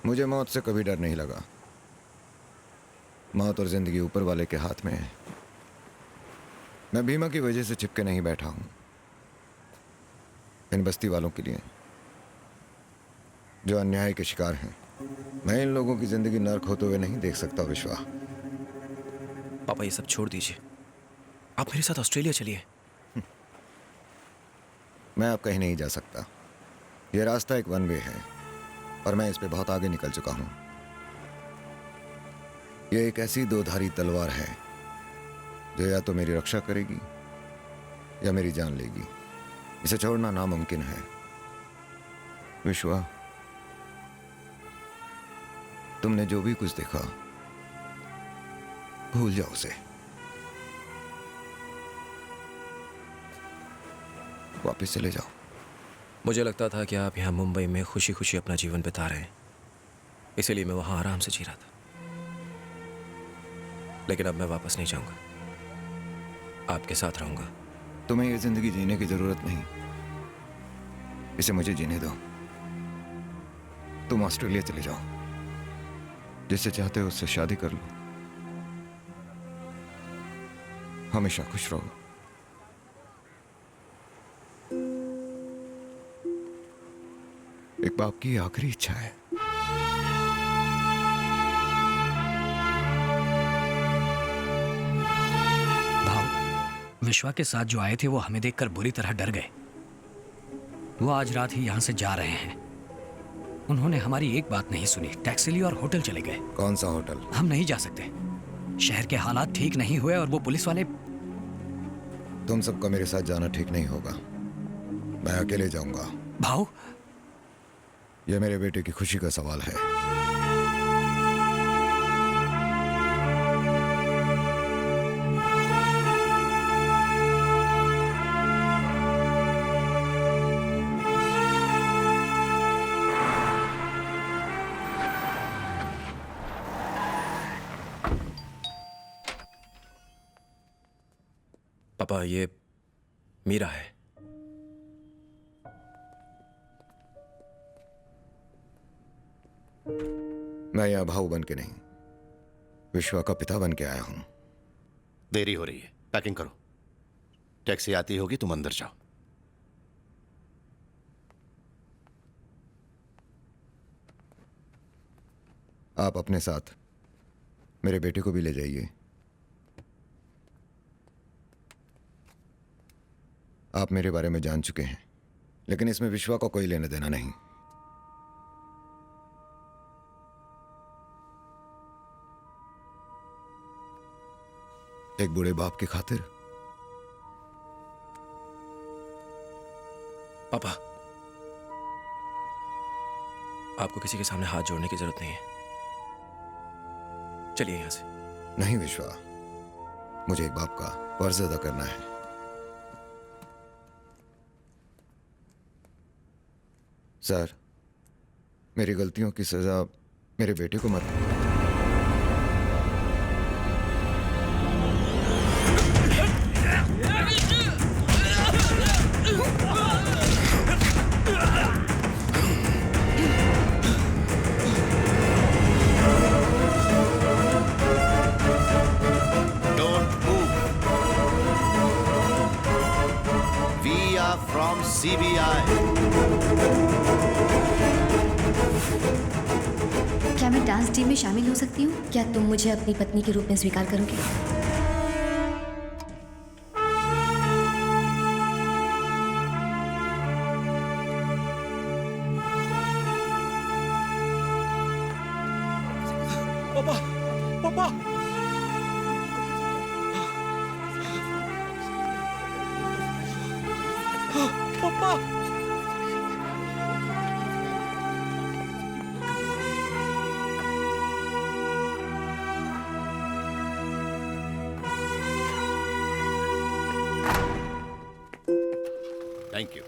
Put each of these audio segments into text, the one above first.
मुझे मौत से कभी डर नहीं लगा। मौत और जिंदगी ऊपर वाले के हाथ में है। मैं भीमा की वजह से चिपके नहीं बैठा हूं। इन बस्ती वालों के लिए जो अन्याय के शिकार हैं। मैं इन लोगों की जिंदगी नर्क होते हुए नहीं देख सकता विश्वा। पापा ये सब छोड़ दीजिए, आप मेरे साथ ऑस्ट्रेलिया चलिए। मैं अब कहीं नहीं जा सकता। यह रास्ता एक वन वे है और मैं इस पे बहुत आगे निकल चुका हूं। यह एक ऐसी दोधारी तलवार है जो या तो मेरी रक्षा करेगी या मेरी जान लेगी। इसे छोड़ना नामुमकिन है। विश्वा, तुमने जो भी कुछ देखा भूल जाओ उसे। वापस चले जाओ। मुझे लगता था कि आप यहाँ मुंबई में खुशी खुशी अपना जीवन बिता रहे हैं, इसीलिए मैं वहां आराम से जी रहा था। लेकिन अब मैं वापस नहीं जाऊंगा, आपके साथ रहूंगा। तुम्हें यह जिंदगी जीने की जरूरत नहीं, इसे मुझे जीने दो। तुम ऑस्ट्रेलिया चले जाओ, जिससे चाहते हो उससे शादी कर लो, हमेशा खुश रहो। एक बाप की आखिरी इच्छा है। भाव, विश्वा के साथ जो आए थे वो हमें देखकर बुरी तरह डर गए। वो आज रात ही यहां से जा रहे हैं। उन्होंने हमारी एक बात नहीं सुनी, टैक्सी ली और होटल चले गए। कौन सा होटल? हम नहीं जा सकते, शहर के हालात ठीक नहीं हुए और वो पुलिस वाले। तुम सबका मेरे साथ जाना ठीक नहीं होगा। मैं अकेले जाऊंगा। भाव, यह मेरे बेटे की खुशी का सवाल है। पापा, ये मीरा है। मैं यहां भाऊ बन के नहीं, विश्वा का पिता बन के आया हूं। देरी हो रही है, पैकिंग करो। टैक्सी आती होगी, तुम अंदर जाओ। आप अपने साथ मेरे बेटे को भी ले जाइए। आप मेरे बारे में जान चुके हैं, लेकिन इसमें विश्वा का कोई लेना देना नहीं। एक बूढ़े बाप की खातिर। पापा, आपको किसी के सामने हाथ जोड़ने की जरूरत नहीं है। चलिए यहां से। नहीं विश्वा, मुझे एक बाप का फर्ज अदा करना है। सर, मेरी गलतियों की सजा मेरे बेटे को मत दो। From CBI. क्या मैं डांस टीम में शामिल हो सकती हूँ? क्या तुम मुझे अपनी पत्नी के रूप में स्वीकार करोगे? पापा, पापा, पापा। Thank you.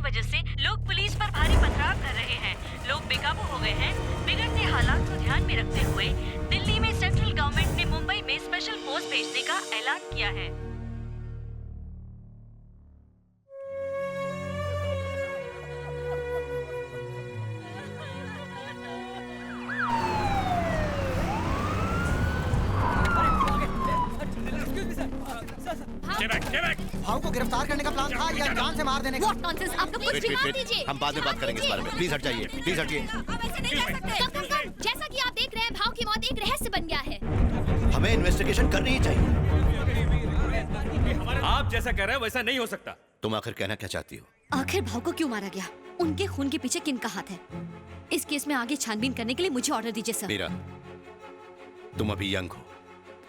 वजह से लोग पुलिस पर भारी पथराव कर रहे हैं। लोग बेकाबू हो गए हैं। बिगड़ते हालात को ध्यान में रखते हुए दिल्ली में सेंट्रल गवर्नमेंट ने मुंबई में स्पेशल फोर्स भेजने का ऐलान किया है। भाव को गिरफ्तार करने का प्लान था या जान से मार देने का? What nonsense! आप लोग कुछ भी मार दीजिए। हम बाद में बात करेंगे इस बारे में। प्लीज हट जाइए, प्लीज हटिए। आप ऐसे नहीं कर सकते। कम। जैसा कि आप देख रहे हैं, भाव की मौत एक रहस्य बन गया है। हमें इन्वेस्टिगेशन करनी ही चाहिए। आप जैसा कह रहे हैं वैसा नहीं हो सकता। तुम आखिर कहना क्या चाहती हो? आखिर भाव को क्यों मारा गया? उनके खून के पीछे किनका हाथ है? इस केस में आगे छानबीन करने के लिए मुझे ऑर्डर दीजिए सर। मीरा, तुम अभी यंग हो,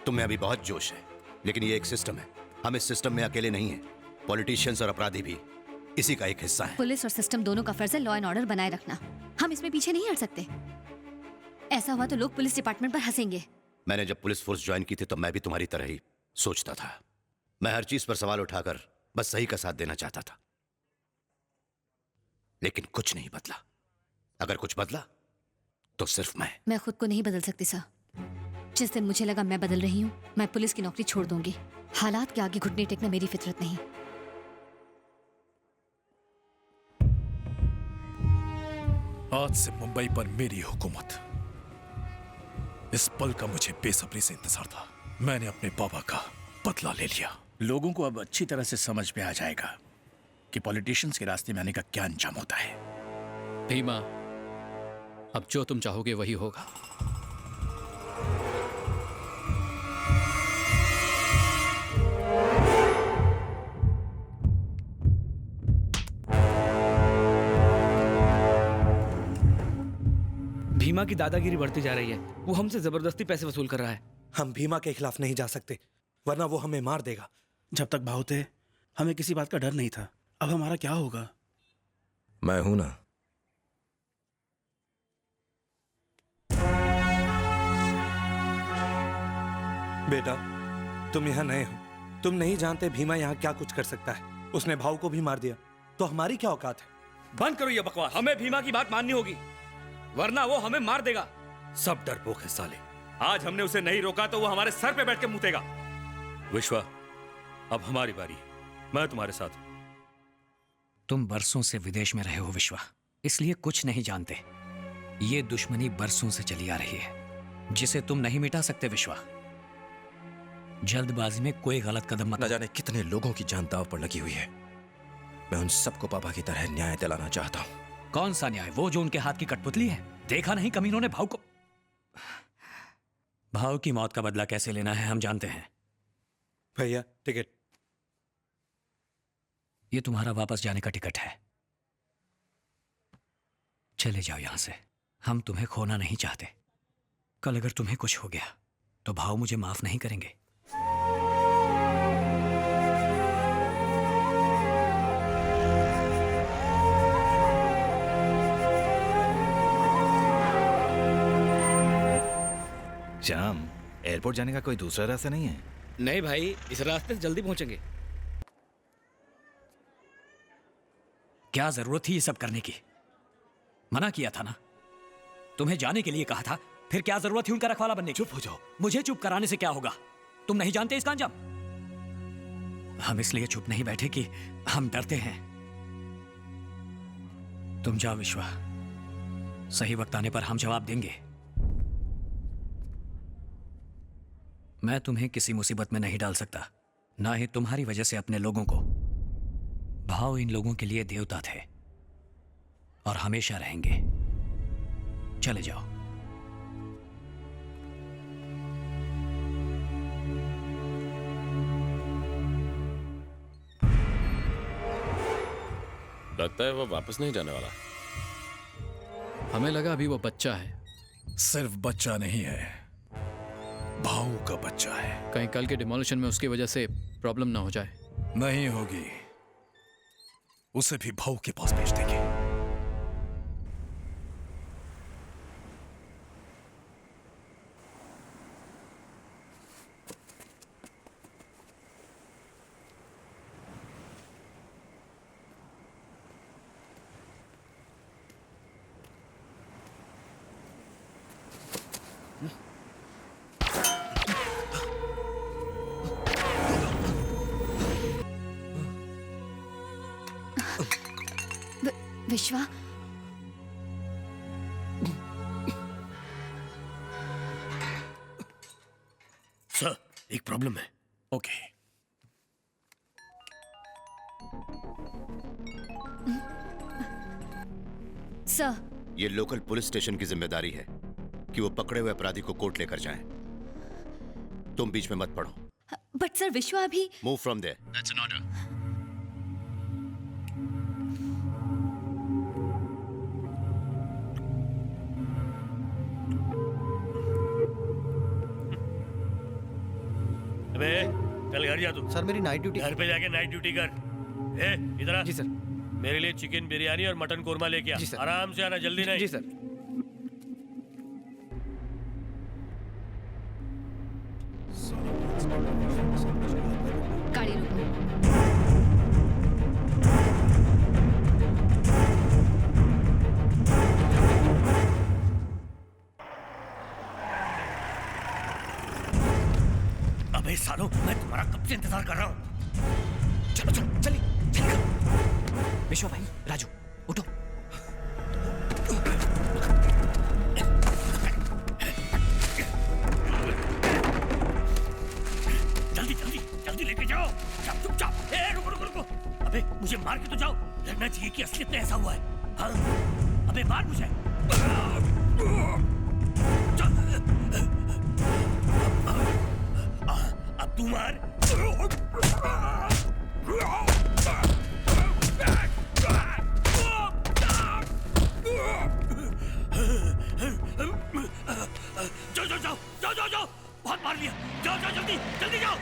तुम में अभी बहुत जोश है, लेकिन ये एक सिस्टम है। हम इस सिस्टम में अकेले नहीं हैं। पॉलिटिशियंस और अपराधी भी इसी का एक हिस्सा है। पुलिस और सिस्टम दोनों का फर्ज है लॉ एंड ऑर्डर बनाए रखना। हम इसमें पीछे नहीं हट सकते। ऐसा हुआ तो लोग पुलिस डिपार्टमेंट पर हंसेंगे। मैंने जब पुलिस फोर्स ज्वाइन की थी तो मैं भी तुम्हारी तरह ही सोचता था। मैं हर चीज पर सवाल उठाकर बस सही का साथ देना चाहता था, लेकिन कुछ नहीं बदला। अगर कुछ बदला तो सिर्फ मैं खुद को नहीं बदल सकती सर। जिस दिन मुझे लगा मैं बदल रही हूँ, मैं पुलिस की नौकरी छोड़ दूंगी। हालात के आगे घुटने टेकना मेरी फितरत नहीं। आज से मुंबई पर मेरी हुकूमत। इस पल का मुझे बेसब्री से इंतजार था। मैंने अपने बाबा का बदला ले लिया। लोगों को अब अच्छी तरह से समझ में आ जाएगा कि पॉलिटिशियंस के रास्ते में आने का क्या अंजाम होता है। भीमा, अब जो तुम चाहोगे वही होगा। भीमा की दादागिरी बढ़ती जा रही है। वो हमसे जबरदस्ती पैसे वसूल कर रहा है। हम भीमा के खिलाफ नहीं जा सकते, वरना वो हमें मार देगा। जब तक भाव थे हमें किसी बात का डर नहीं था। अब हमारा क्या होगा? मैं हूं ना। बेटा, तुम यहाँ नए हो, तुम नहीं जानते भीमा यहाँ क्या कुछ कर सकता है। उसने भाव को भी मार दिया, तो हमारी क्या औकात है? बंद करो ये बकवास। हमें भीमा की बात माननी होगी, वरना वो हमें मार देगा। सब डरपोक है साले। आज हमने उसे नहीं रोका तो वो हमारे सर पे बैठ के मुतेगा। विश्वा, अब हमारी बारी। मैं तुम्हारे साथ। तुम बरसों से विदेश में रहे हो विश्वा, इसलिए कुछ नहीं जानते। ये दुश्मनी बरसों से चली आ रही है, जिसे तुम नहीं मिटा सकते विश्वा। जल्दबाजी में कोई गलत कदम मत। न जाने कितने लोगों की जान दांव पर लगी हुई है। मैं उन सबको पापा की तरह न्याय दिलाना चाहता हूं। कौन सा न्याय? वो जो उनके हाथ की कठपुतली है। देखा नहीं कमीनों ने भाव को। भाव की मौत का बदला कैसे लेना है हम जानते हैं। भैया, टिकट। ये तुम्हारा वापस जाने का टिकट है। चले जाओ यहां से। हम तुम्हें खोना नहीं चाहते। कल अगर तुम्हें कुछ हो गया तो भाव मुझे माफ नहीं करेंगे। श्याम, एयरपोर्ट जाने का कोई दूसरा रास्ता नहीं है? नहीं भाई, इस रास्ते से जल्दी पहुंचेंगे। क्या जरूरत थी ये सब करने की? मना किया था ना। तुम्हें जाने के लिए कहा था, फिर क्या जरूरत थी उनका रखवाला बनने की? चुप हो जाओ। मुझे चुप कराने से क्या होगा? तुम नहीं जानते इसका अंजाम। हम इसलिए चुप नहीं बैठे कि हम डरते हैं। तुम जाओ विश्वा, सही वक्त आने पर हम जवाब देंगे। मैं तुम्हें किसी मुसीबत में नहीं डाल सकता, ना ही तुम्हारी वजह से अपने लोगों को। भाव इन लोगों के लिए देवता थे और हमेशा रहेंगे। चले जाओ। लगता है वो वापस नहीं जाने वाला। हमें लगा अभी वो बच्चा है। सिर्फ बच्चा नहीं है, भाव का बच्चा है। कहीं कल के डिमोलिशन में उसकी वजह से प्रॉब्लम ना हो जाए। नहीं होगी, उसे भी भाव के पास भेज देंगे। विश्वा, सर एक प्रॉब्लम है। Okay sir. ये लोकल पुलिस स्टेशन की जिम्मेदारी है कि वो पकड़े हुए अपराधी को कोर्ट लेकर जाएं। तुम बीच में मत पड़ो। बट सर, विश्वा अभी। Move from there. That's an order. अबे कल घर जा तू। सर मेरी नाइट ड्यूटी। घर पे जाके नाइट ड्यूटी कर। ए इधर आ। जी सर। मेरे लिए चिकन बिरयानी और मटन कोरमा लेके आ। जी सर। आराम से आना, जल्दी नहीं। जी सर। गाड़ी रोको। अबे सालो, मैं तुम्हारा कब से इंतजार कर रहा हूँ। चलो चलो चलिए चलिए। विश्वा भाई, राजू उठो। जल्दी जल्दी जल्दी लेके जाओ। चुपचाप। ए रुको रुको रुको। अबे मुझे मार के तो जाओ। लगना चाहिए कि असलियत में ऐसा हुआ है। हाँ? अबे मार मुझे। अब तू मार। जाओ जाओ जाओ जाओ जाओ जाओ। बहुत मार लिया। जाओ जाओ जल्दी जल्दी जाओ।